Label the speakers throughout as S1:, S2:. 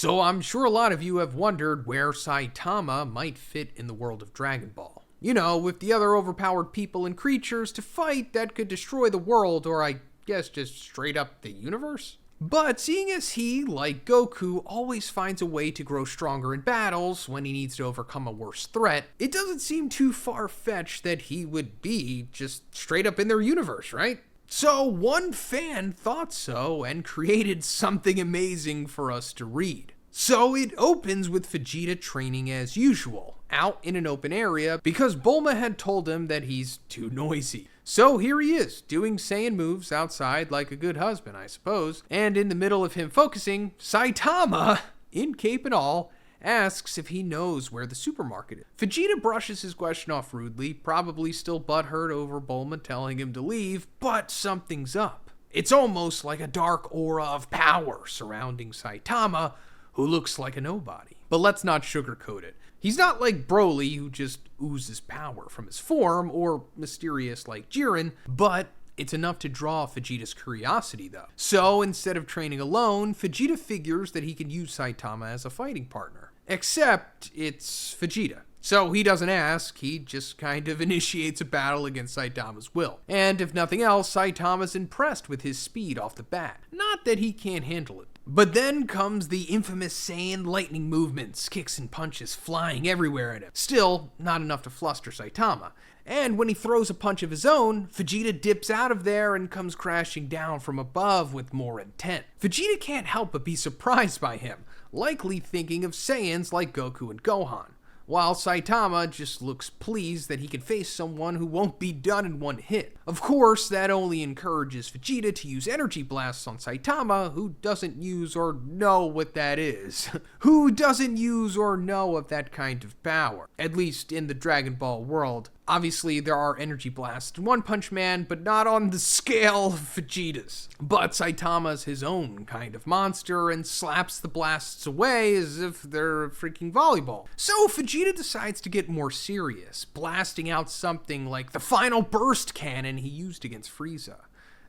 S1: So I'm sure a lot of you have wondered where Saitama might fit in the world of Dragon Ball. You know, with the other overpowered people and creatures to fight that could destroy the world, or I guess just straight up the universe. But seeing as he, like Goku, always finds a way to grow stronger in battles when he needs to overcome a worse threat, it doesn't seem too far-fetched that he would be just straight up in their universe, right? So one fan thought so and created something amazing for us to read. So it opens with Vegeta training as usual, out in an open area because Bulma had told him that he's too noisy. So here he is, doing Saiyan moves outside like a good husband, I suppose, and in the middle of him focusing, Saitama, in cape and all, asks if he knows where the supermarket is. Vegeta brushes his question off rudely, probably still butthurt over Bulma telling him to leave, but something's up. It's almost like a dark aura of power surrounding Saitama, who looks like a nobody. But let's not sugarcoat it. He's not like Broly, who just oozes power from his form, or mysterious like Jiren, but it's enough to draw Vegeta's curiosity though. So instead of training alone, Vegeta figures that he can use Saitama as a fighting partner. Except it's Vegeta. So he doesn't ask, he just kind of initiates a battle against Saitama's will. And if nothing else, Saitama's impressed with his speed off the bat. Not that he can't handle it. But then comes the infamous Saiyan lightning movements, kicks and punches flying everywhere at him. Still, not enough to fluster Saitama. And when he throws a punch of his own, Vegeta dips out of there and comes crashing down from above with more intent. Vegeta can't help but be surprised by him, likely thinking of Saiyans like Goku and Gohan. While Saitama just looks pleased that he can face someone who won't be done in one hit. Of course, that only encourages Vegeta to use energy blasts on Saitama, who doesn't use or know what that is. Who doesn't use or know of that kind of power, at least in the Dragon Ball world. Obviously, there are energy blasts in One Punch Man, but not on the scale of Vegeta's. But Saitama's his own kind of monster and slaps the blasts away as if they're a freaking volleyball. So Vegeta decides to get more serious, blasting out something like the final burst cannon he used against Frieza.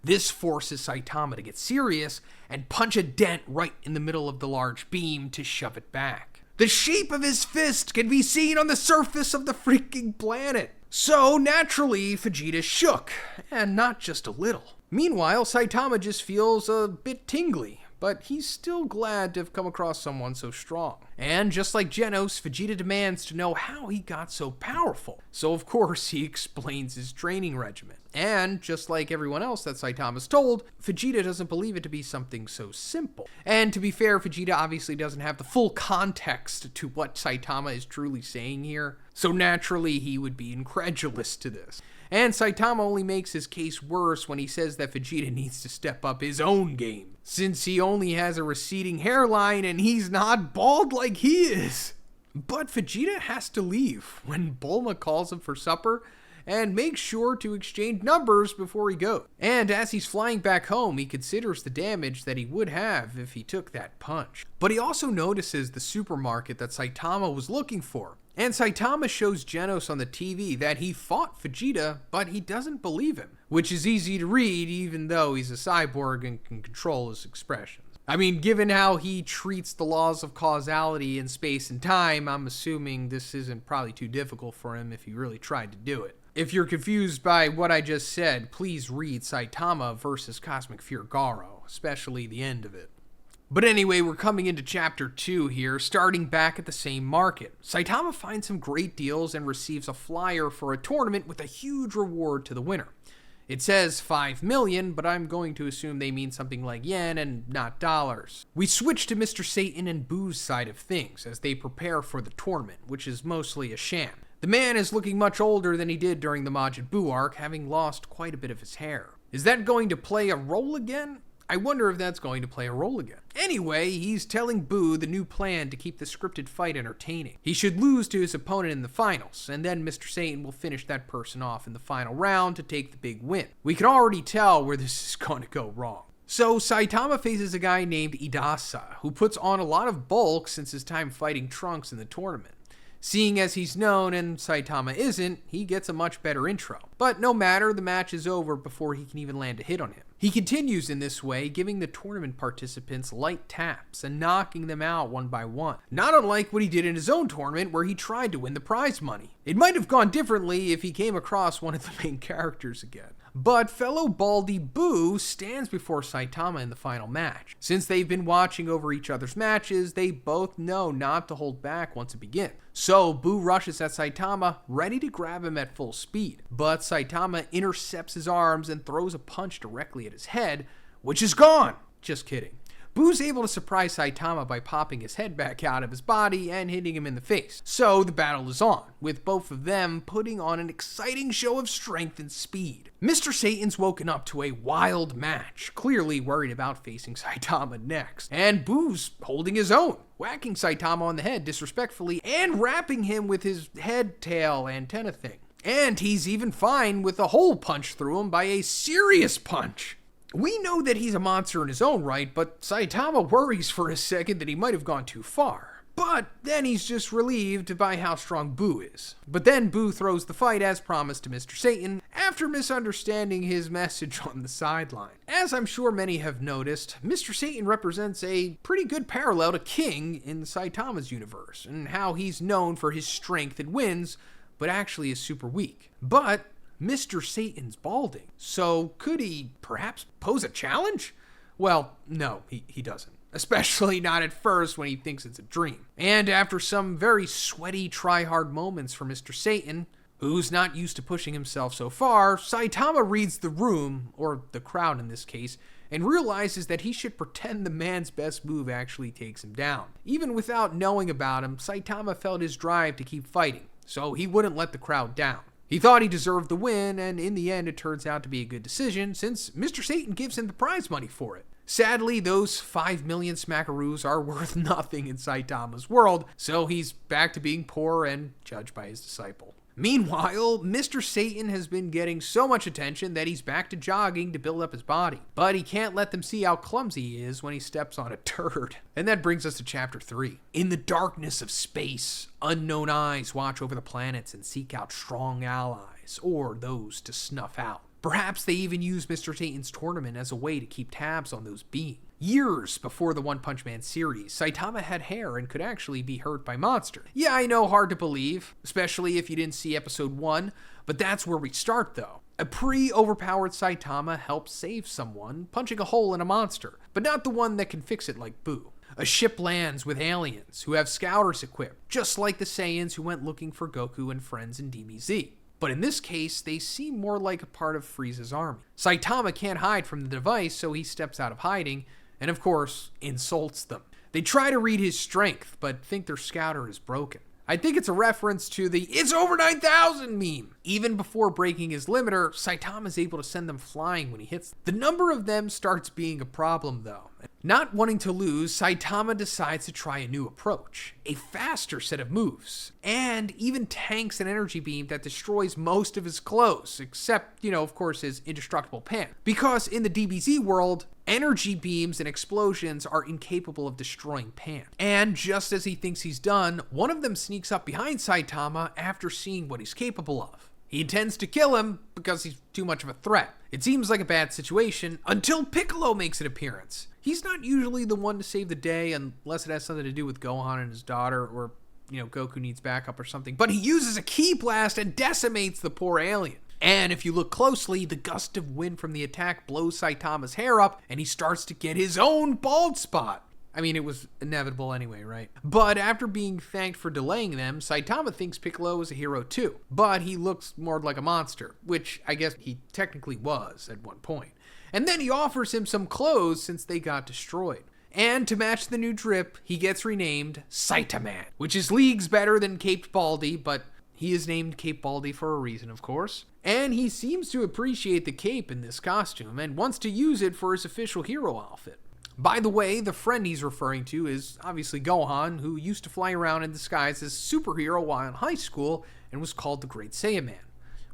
S1: This forces Saitama to get serious and punch a dent right in the middle of the large beam to shove it back. The shape of his fist can be seen on the surface of the freaking planet. So, naturally, Vegeta shook, and not just a little. Meanwhile, Saitama just feels a bit tingly, but he's still glad to have come across someone so strong. And just like Genos, Vegeta demands to know how he got so powerful. So of course he explains his training regimen. And just like everyone else that Saitama's told, Vegeta doesn't believe it to be something so simple. And to be fair, Vegeta obviously doesn't have the full context to what Saitama is truly saying here. So naturally he would be incredulous to this. And Saitama only makes his case worse when he says that Vegeta needs to step up his own game, since he only has a receding hairline and he's not bald like he is. But Vegeta has to leave when Bulma calls him for supper and makes sure to exchange numbers before he goes. And as he's flying back home, he considers the damage that he would have if he took that punch. But he also notices the supermarket that Saitama was looking for. And Saitama shows Genos on the TV that he fought Vegeta, but he doesn't believe him. Which is easy to read even though he's a cyborg and can control his expressions. I mean, given how he treats the laws of causality in space and time, I'm assuming this isn't probably too difficult for him if he really tried to do it. If you're confused by what I just said, please read Saitama vs. Cosmic Fear Garo, especially the end of it. But anyway, we're coming into Chapter 2 here, starting back at the same market. Saitama finds some great deals and receives a flyer for a tournament with a huge reward to the winner. It says 5 million, but I'm going to assume they mean something like yen and not dollars. We switch to Mr. Satan and Boo's side of things as they prepare for the tournament, which is mostly a sham. The man is looking much older than he did during the Majin Buu arc, having lost quite a bit of his hair. Is that going to play a role again? I wonder if that's going to play a role again. Anyway, he's telling Buu the new plan to keep the scripted fight entertaining. He should lose to his opponent in the finals, and then Mr. Satan will finish that person off in the final round to take the big win. We can already tell where this is going to go wrong. So Saitama faces a guy named Idasa, who puts on a lot of bulk since his time fighting Trunks in the tournament. Seeing as he's known and Saitama isn't, he gets a much better intro. But no matter, the match is over before he can even land a hit on him. He continues in this way, giving the tournament participants light taps and knocking them out one by one. Not unlike what he did in his own tournament where he tried to win the prize money. It might have gone differently if he came across one of the main characters again. But fellow Baldy Boo stands before Saitama in the final match. Since they've been watching over each other's matches, they both know not to hold back once it begins. So Boo rushes at Saitama, ready to grab him at full speed. But Saitama intercepts his arms and throws a punch directly at his head, which is gone! Just kidding. Boo's able to surprise Saitama by popping his head back out of his body and hitting him in the face. So the battle is on, with both of them putting on an exciting show of strength and speed. Mr. Satan's woken up to a wild match, clearly worried about facing Saitama next. And Boo's holding his own, whacking Saitama on the head disrespectfully and wrapping him with his head, tail, antenna thing. And he's even fine with a hole punched through him by a serious punch. We know that he's a monster in his own right, but Saitama worries for a second that he might have gone too far. But then he's just relieved by how strong Boo is. But then Boo throws the fight as promised to Mr. Satan after misunderstanding his message on the sideline. As I'm sure many have noticed, Mr. Satan represents a pretty good parallel to King in Saitama's universe, and how he's known for his strength and wins, but actually is super weak. But Mr. Satan's balding, so could he perhaps pose a challenge? Well, no, he doesn't. Especially not at first when he thinks it's a dream. And after some very sweaty try-hard moments for Mr. Satan, who's not used to pushing himself so far, Saitama reads the room, or the crowd in this case, and realizes that he should pretend the man's best move actually takes him down. Even without knowing about him, Saitama felt his drive to keep fighting, so he wouldn't let the crowd down. He thought he deserved the win, and in the end it turns out to be a good decision since Mr. Satan gives him the prize money for it. Sadly, those 5 million smackaroos are worth nothing in Saitama's world, so he's back to being poor and judged by his disciple. Meanwhile, Mr. Satan has been getting so much attention that he's back to jogging to build up his body. But he can't let them see how clumsy he is when he steps on a turd. And that brings us to Chapter 3. In the darkness of space, unknown eyes watch over the planets and seek out strong allies, or those to snuff out. Perhaps they even use Mr. Satan's tournament as a way to keep tabs on those beings. Years before the One Punch Man series, Saitama had hair and could actually be hurt by monsters. Yeah, I know, hard to believe, especially if you didn't see episode 1, but that's where we start though. A pre-overpowered Saitama helps save someone, punching a hole in a monster, but not the one that can fix it like Boo. A ship lands with aliens who have scouters equipped, just like the Saiyans who went looking for Goku and friends in DBZ. But in this case, they seem more like a part of Frieza's army. Saitama can't hide from the device, so he steps out of hiding, and of course, insults them. They try to read his strength, but think their scouter is broken. I think it's a reference to the "It's over 9,000" meme. Even before breaking his limiter, Saitama is able to send them flying when he hits them. The number of them starts being a problem though. Not wanting to lose, Saitama decides to try a new approach, a faster set of moves, and even tanks an energy beam that destroys most of his clothes, except, of course, his indestructible pants. Because in the DBZ world, energy beams and explosions are incapable of destroying pants. And just as he thinks he's done, one of them sneaks up behind Saitama after seeing what he's capable of. He intends to kill him because he's too much of a threat. It seems like a bad situation until Piccolo makes an appearance. He's not usually the one to save the day unless it has something to do with Gohan and his daughter, or, Goku needs backup or something. But he uses a ki blast and decimates the poor alien. And if you look closely, the gust of wind from the attack blows Saitama's hair up and he starts to get his own bald spot. I mean, it was inevitable anyway, right? But after being thanked for delaying them, Saitama thinks Piccolo is a hero too. But he looks more like a monster, which I guess he technically was at one point. And then he offers him some clothes since they got destroyed. And to match the new drip, he gets renamed Saitaman, which is leagues better than Caped Baldy, but he is named Cape Baldy for a reason, of course. And he seems to appreciate the cape in this costume and wants to use it for his official hero outfit. By the way, the friend he's referring to is obviously Gohan, who used to fly around in disguise as a superhero while in high school and was called the Great Saiyaman.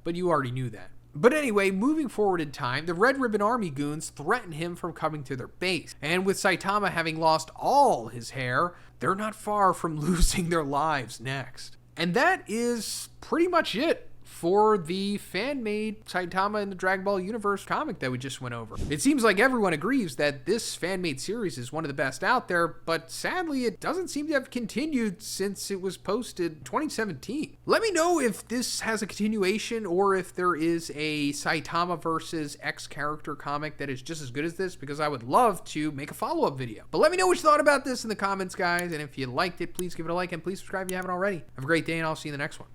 S1: But you already knew that. But anyway, moving forward in time, the Red Ribbon Army goons threaten him from coming to their base. And with Saitama having lost all his hair, they're not far from losing their lives next. And that is pretty much it for the fan-made Saitama in the Dragon Ball Universe comic that we just went over. It seems like everyone agrees that this fan-made series is one of the best out there, but sadly it doesn't seem to have continued since it was posted in 2017. Let me know if this has a continuation or if there is a Saitama versus X character comic that is just as good as this, because I would love to make a follow-up video. But let me know what you thought about this in the comments, guys, and if you liked it, please give it a like and please subscribe if you haven't already. Have a great day, and I'll see you in the next one.